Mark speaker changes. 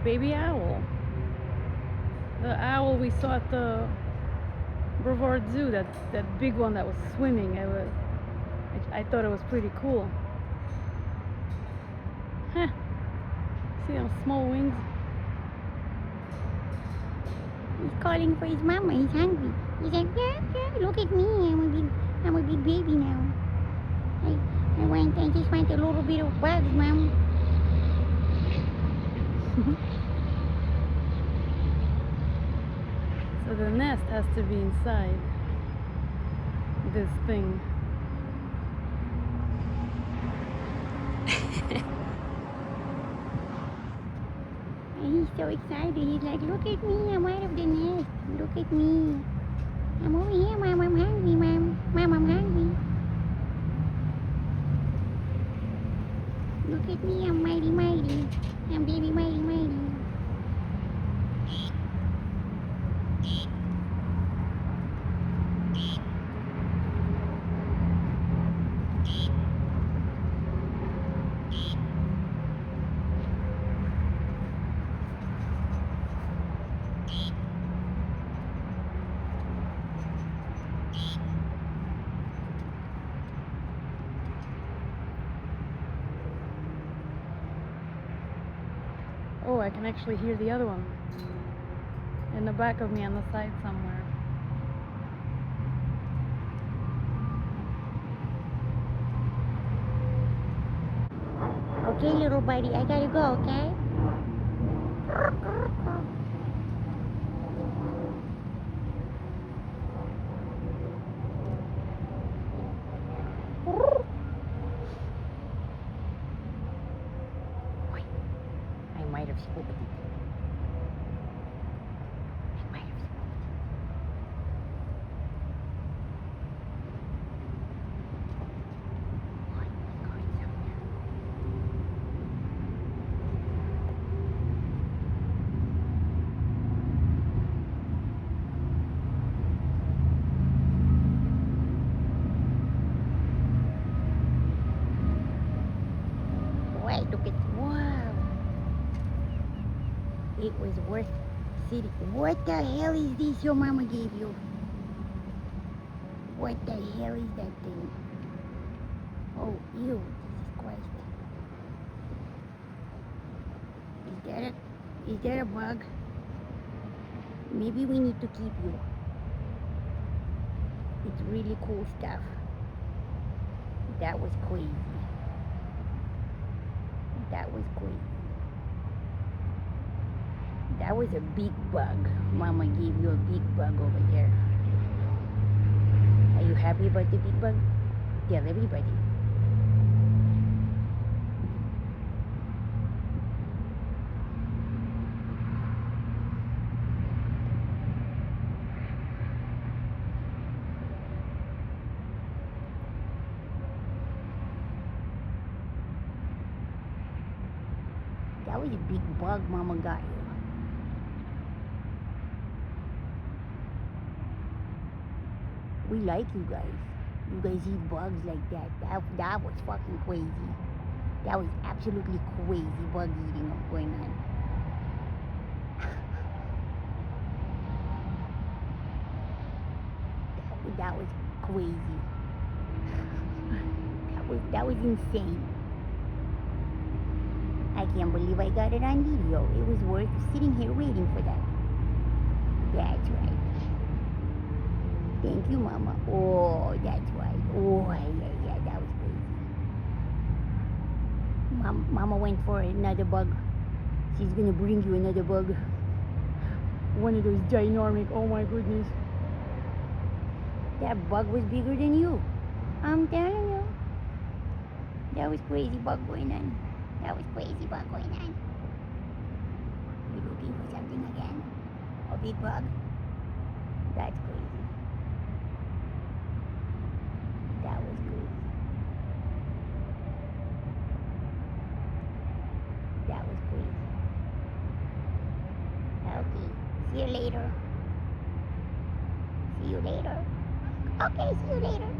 Speaker 1: baby owl. The owl we saw at the Brevard Zoo, that big one that was swimming. I thought it was pretty cool. Huh. See those small wings?
Speaker 2: He's calling for his mama. He's hungry. He's like, yeah, yeah, look at me. I'm a big baby now. I just want a little bit of bugs, Mom.
Speaker 1: So the nest has to be inside this thing.
Speaker 2: And he's so excited. He's like, look at me. I'm out of the nest. Look at me. I'm over here, Mom. I'm hungry, Mom. Mom, I'm hungry. Look at me. I'm mighty, mighty. I'm baby mighty, mighty.
Speaker 1: Oh, I can actually hear the other one in the back of me on the side somewhere.
Speaker 2: Okay, little buddy, I gotta go, okay? I might have spooked it. Look at, wow. It was worth sitting. What the hell is this your mama gave you? What the hell is that thing? Oh, ew, Jesus Christ. Is that a bug? Maybe we need to keep you. It's really cool stuff. That was crazy. That was crazy. That was a big bug. Mama gave you a big bug over there. Are you happy about the big bug? Tell everybody. That was a big bug Mama got you. We like you guys. You guys eat bugs like that. That was fucking crazy. That was absolutely crazy bug eating going on. That was crazy. That was insane. I can't believe I got it on video. It was worth sitting here waiting for that. That's right. Thank you, Mama. Oh, that's right. Oh, yeah, that was crazy. Mama went for another bug. She's gonna bring you another bug.
Speaker 1: One of those ginormic, oh my goodness.
Speaker 2: That bug was bigger than you. I'm telling you. That was crazy bug going on. That was crazy bug going on. You looking for something again? A big bug? That's crazy. That was crazy. That was crazy. Okay. See you later. See you later. Okay, see you later.